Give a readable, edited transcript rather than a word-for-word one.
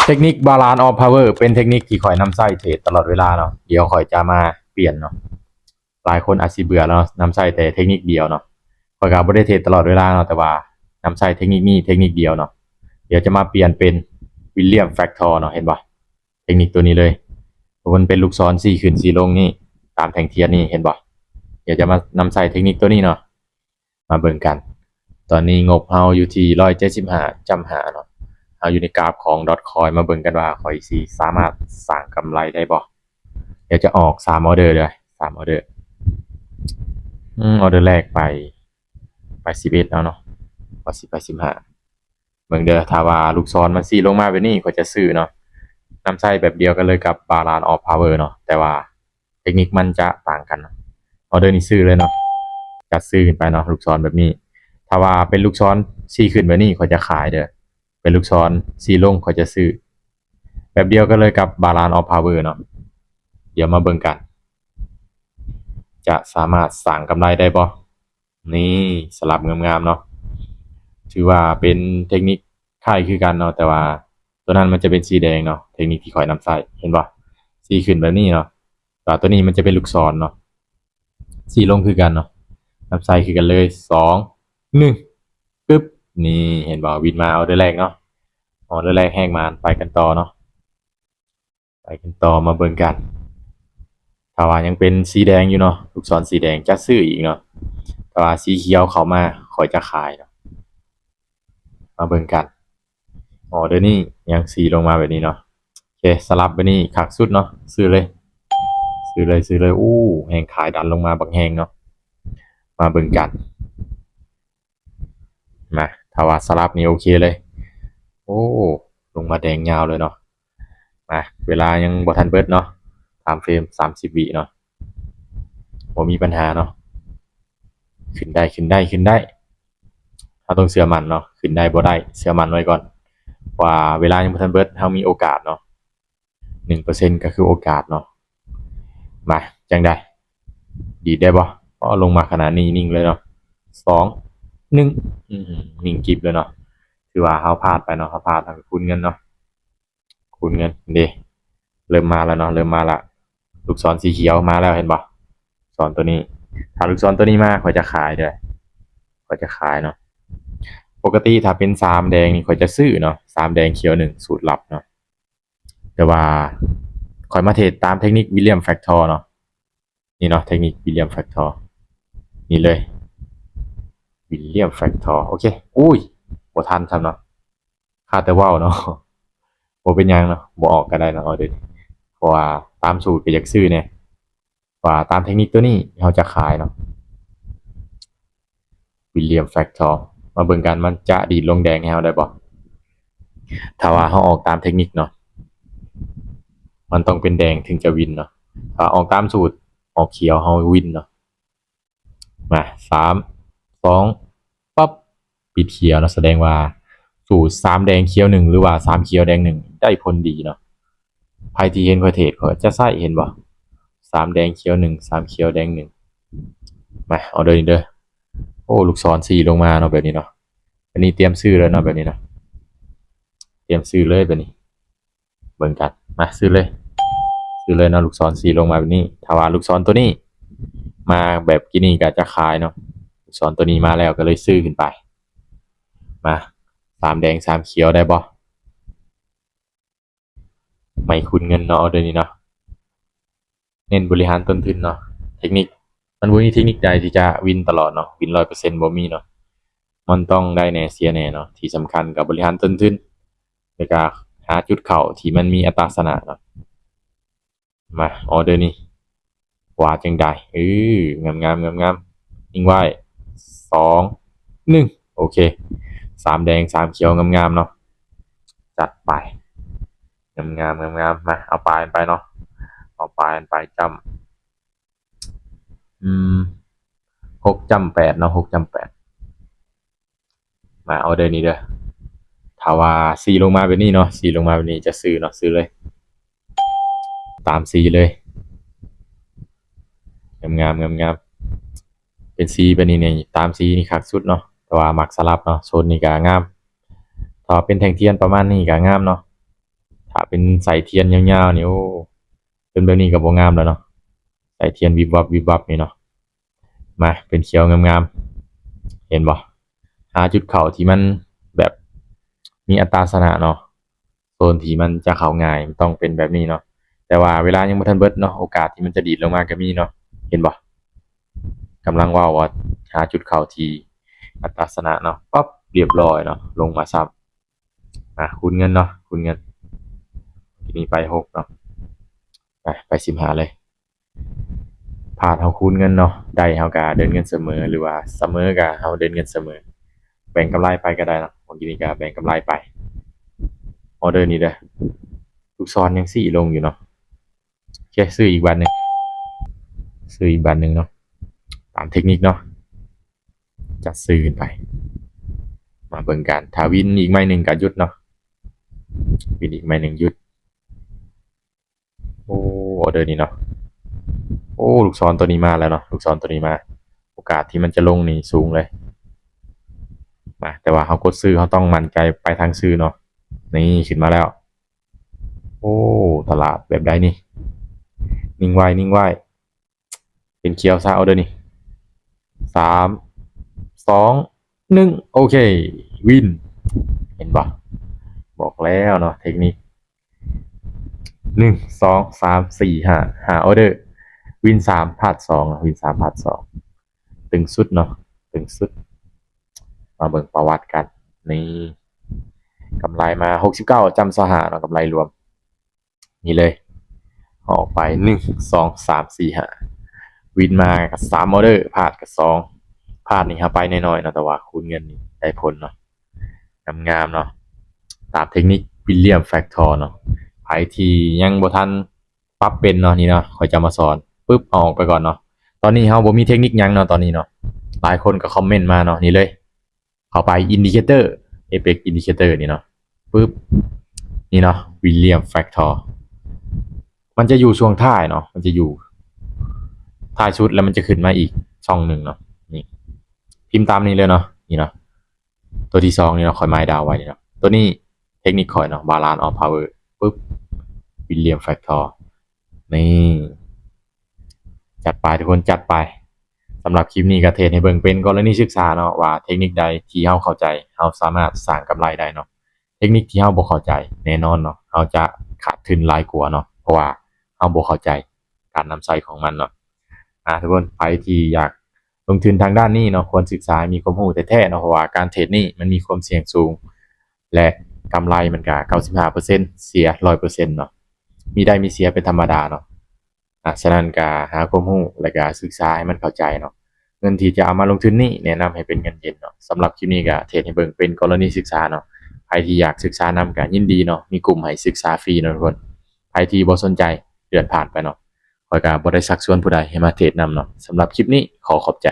เทคนิค Balance of Power เป็นเทคนิคที่ข่อยนำใช้เทรดตลอดเวลาเนาะเดี๋ยวข่อยจะมาเปลี่ยนเนาะหลายคนอาจสิเบื่อแล้วนำใช้แต่เทคนิคเดียวเนาะข่อยก็บ่ได้เทรดตลอดเวลาเนาะแต่ว่านำใช้เทคนิคนี้เทคนิคเดียวเนาะเดี๋ยวจะมาเปลี่ยนเป็น William Factor เนาะเห็นบ่เทคนิคตัวนี้เลยมันเป็นลูกศร4ขึ้น4ลงนี่ตามแท่งเทียนนี่เห็นบ่เดี๋ยวจะมานำใช้เทคนิคตัวนี้เนาะมาเบิ่งกันตอนนี้งบเฮาอยู่ที่175จำหาเนาะเอาอยู่ในกราฟของ Dotcoin มาเบิ่งกันว่าข่อยสิสามารถสร้างกำไรได้บ่เดี๋ยวจะออก3ออเดอร์เลย3ออเดอร์ออเดอร์แรกไป11แล้วเนาะพอ10ไป15เบิ่งเด้อถ้าว่าลูกศรมัน4ลงมาแบบนี้ก็จะซื้อเนาะนำใช้แบบเดียวกันเลยกับ Balance of Power เนาะแต่ว่าเทคนิคมันจะต่างกันออเดอร์นี้ซื้อเลยเนาะจัดซื้อขึ้นไปเนาะลูกศรแบบนี้ถ้าว่าเป็นลูกศร4ขึ้นแบบนี้ก็จะขายเด้อเป็นลูกศร4ลงก็จะซื้อแบบเดียวกันเลยกับ Balance of Power เนาะเดี๋ยวมาเบิ่งกันจะสามารถสร้างกำไรได้บ่นี่สลับงามๆเนาะถือว่าเป็นเทคนิคคล้ายคือกันเนาะแต่ว่าตัวนั้นมันจะเป็นสีแดงเนาะเทคนิคที่ข่อยนำใช้เห็นบ่สีขึ้นแบบนี้เนาะแต่ตัวนี้มันจะเป็นลูกศรเนาะสีลงคือกันเนาะนำใช้คือกันเลย2 1ปึ๊บนี่เห็นบ่วินมาเอาเดอร์แรกเนาะเอาเดอร์แรกแห้งมาไปกันต่อเนาะไปกันต่อมาเบิ่งกันถ้าว่ายังเป็นสีแดงอยู่เนาะลูกศรสีแดงจะซื้ออีกเนาะแต่ว่าสีเขียวเข้ามาข่อยจะขายเนาะมาเบิ่งกันเดี๋ยวนี้ยังสีลงมาแบบนี้เนาะโอเคสลับแบบนี้คักสุดเนาะซื้อเลยอู้แห้งขายดันลงมาบักแห้งเนาะมาเบิ่งกันมาถ้าว่าสลับนี่โอเคเลยโอ้ลงมาแดงยาวเลยเนาะมาเวลายังบ่ทันเบิดเนาะ3เฟรม30วิเนาะบ่มีปัญหาเนาะขึ้นได้เราต้องเชื่อมั่นเนาะขึ้นได้บ่ได้เชื่อมั่นไว้ก่อนว่าเวลายังบ่ทันเบิดเรามีโอกาสเนาะ1%ก็คือโอกาสเนาะมาจังได๋ดีได้บ่ลงมาขนาดนี้นิ่งเลยเนาะ2 1นิ่งกริบเลยเนาะถือว่าเราพลาดไปเนาะเราพลาดทางคูณเงินเนาะคูณเงินเด้เริ่มมาแล้วเนาะเริ่มมาละลูกศรสีเขียวมาแล้วเห็นบ่ลูกศรตัวนี้ถ้าลูกศรตัวนี้มาข่อยจะขายเด้อข่อยจะขายเนาะปกติถ้าเป็น3แดงนี่ข่อยจะซื้อเนาะ3แดงเขียว1สูตรลับเนาะแต่ว่าข่อยมาเทรดตามเทคนิค William Factor เนาะนี่เนาะเทคนิค William Factor นี่เลย William Factor โอเคอุ้ยบ่ทันซ้ำเนาะคาแต่เว้าเนาะบ่เป็นหยังเนาะบ่ออกก็ได้เนาะเด้อเพราะว่าตามสูตรก็อยากซื้อแหน่ว่าตามเทคนิคตัวนี้เราจะขายเนาะ William Factor มาเบิ่งกันมันจะดีดลงแดงให้เราได้บ่ถ้าว่าเราออกตามเทคนิคเนาะมันต้องเป็นแดงถึงจะวินเนาะถ้าออกตามสูตรออกเขียวเราวินเนาะมา3 2ปั๊บปิดเขียวเนาะแสดงว่าสูตร3แดงเขียว1หรือว่า3เขียวแดง1ได้ผลดีเนาะไผที่เห็นข่อยเทรดข่อยจะใช้เห็นบ่3แดงเขียว1 3เขียวแดง1มาเอาเด้อนี่เด้อโอ้ลูกศร4ลงมาเนาะแบบนี้เนาะอันนี้เตรียมซื้อแล้วเนาะแบบนี้เนาะเตรียมซื้อเลยแบบนี้เบิ่งกันมาซื้อเลยเนาะลูกศร4ลงมาแบบนี้ถ้าว่าลูกศรตัวนี้มาแบบกี้นี่ก็จะขายเนาะลูกศรตัวนี้มาแล้วก็เลยซื้อขึ้นไปมา3แดง3เขียวได้บ่ไม่คูณเงินเนาะเอาเด้อนี่เนาะเน้นบริหารต้นทุนเนาะเทคนิคมันบ่มีเทคนิคใดที่จะวินตลอดเนาะวิน 100% บ่มีเนาะมันต้องได้แน่เสียแน่เนาะที่สำคัญกับบริหารต้นทุนแล้วก็หาจุดเข้าที่มันมีอัตราชนะเนาะมาออเดอร์นี้ว่าจังได๋งามนิ่งไว้2 1โอเค3แดง3เขียวงามๆเนาะจัดไปงามมาเอาปลายมันไปเนาะเอาปลายมันไปจ้ำ6จ้ำ8เนาะ6จ้ำ8มาออเดอร์นี้เด้อถ้าว่า4ลงมาแบบนี้เนาะ4ลงมาแบบนี้จะซื้อเนาะซื้อเลยตาม4เลยงามเป็นสีแบบนี้นี่ตามสีนี่คักสุดเนาะแต่ว่ามักสลับเนาะโซนนี้ก็งามถ้าเป็นแท่งเทียนประมาณนี้ก็งามเนาะ ถ้าเป็นสายเทียนยาวๆนี่โอ้เป็นแบบนี้ก็บ่งามแล้วเนาะสายเทียนวิบวับวิบวับนี่เนาะมาเป็นเขียวงามๆเห็นบ่หาจุดเข้าที่มันแบบมีอัตราสนะเนาะโซนที่มันจะเข้าง่ายมันต้องเป็นแบบนี้เนาะแต่ว่าเวลายังบ่ทันเบิดเนาะโอกาสที่มันจะดีดลงมาก็มีเนาะเห็นบ่กำลังเว้าว่าหาจุดเข้าที่อัตราสนะเนาะปั๊บเรียบร้อยเนาะลงมาซ้ำคูณเงินเนาะคูณเงินทีนี้ไป6เนาะไป15เลย พาดเฮาคูณเงินเนาะได้เฮาก็เดินเงินเสมอหรือว่าเสมอก็เฮาเดินเงินเสมอแบ่งกำไรไปก็ได้เนาะบางทีนี่ก็แบ่งกำไรไปออเดอร์นี้เด้อลูกศรยัง4ลงอยู่เนาะโอเคซื้ออีกบัตรหนึงซื้ออีกบัตรหนึงเนาะตามเทคนิคเนาะจัดซื้อขึ้นไปมาเบิ่งกันถ้าวินอีกไม้หนึงก็หยุดเนาะวินอีกไม้หนึงหยุดโอ้ออเดอร์นี้เนาะโอ้ลูกศรตัวนี้มาแล้วเนาะลูกศรตัวนี้มาโอกาสที่มันจะลงนี่สูงเลยมาแต่ว่าเฮากดซื้อเฮาต้องมั่นใจไปทางซื้อเนาะนี่ขึ้นมาแล้ว โอ้ตลาดแบบใดนี่นิ่งไว้นิ่งไว้เป็นเคียวซะเอาเด้อนี่3 2 1โอเควินเห็นบ่บอกแล้วเนาะเทคนิค1 2 3 4 5หาออเดอร์วิน3พลาด2วิน3พลาด2ตึงสุดเนาะตึงสุดมาเบิ่งประวัติกันนี่กำไรมา69จำสหะเนาะกำไรรวมนี่เลยออกไป1 2 3 4 5วินมากับ3ออเดอร์พลาดกับ2พลาดนี่ครับไปน้อยๆเนาะแต่ว่าคูณเงินนี่ได้ผลเนาะงามๆเนาะตามเทคนิควิลเลียมแฟกทอร์เนาะไผที่ยังบ่ทันปรับเป็นเนาะนี่เนาะค่อยจะมาสอนปึ๊บเอาออกไปก่อนเนาะตอนนี้เฮาบ่มีเทคนิคหยังเนาะตอนนี้เนาะหลายคนก็คอมเมนต์มาเนาะนี่เลยเข้าไปอินดิเคเตอร์เอเ x อินดิเคเตอร์นี่เนาะปึ๊บนี่เนาะวิลเลียมแฟกทอร์มันจะอยู่ช่วงท้ายเนาะมันจะอยู่ ท้ายชุดแล้วมันจะขึ้นมาอีกช่องหนึ่งเนาะนี่พิมพ์ตามนี้เลยเนาะนี่เนาะตัวที่2นี่เนาะคอยไม้ดาวไว้นี่เนาะตัวนี้เทคนิคคอยเนาะบาลานซ์ออฟพาวเวอร์ปุ๊บวิลเลียมแฟกทอร์นี่จัดไปทุกคนจัดไปสำหรับคลิปนี้ก็เทศให้เบิ่งเป็นกรณีศึกษาเนาะว่าเทคนิคใดที่เฮาเข้าใจเฮาสามารถสร้างกำไรได้เนาะเทคนิคที่เฮาบ่เข้าใจแน่นอนเนาะเฮาจะขาดทุนหลายกว่าเนาะเพราะว่าเฮาบ่เข้าใจการนำใช้ของมันเนาะ ทุกคนใครที่อยากลงทุนทางด้านนี้เนาะควรศึกษามีความรู้แท้ๆเนาะเพราะว่าการเทรดนี่มันมีความเสี่ยงสูงและกำไรมันก็95%เสีย100%เนาะมีได้มีเสียเป็นธรรมดาเนาะฉะนั้นก็หาความรู้และก็ศึกษาให้มันเข้าใจเนาะเงินที่จะเอามาลงทุนนี่แนะนำให้เป็นเงินเย็นเนาะสำหรับคลิปนี้ก็เทรดให้เบิ่งเป็นกรณีศึกษาเนาะใครที่อยากศึกษานำก็ยินดีเนาะมีกลุ่มให้ศึกษาฟรีเนาะทุกคนใครที่บ่สนใจเลื่อนผ่านไปเนาะ ข้อยก็บ่ได้ชักชวนผู้ใดให้มาเทรดนำเนาะสำหรับคลิปนี้ขอขอบใจ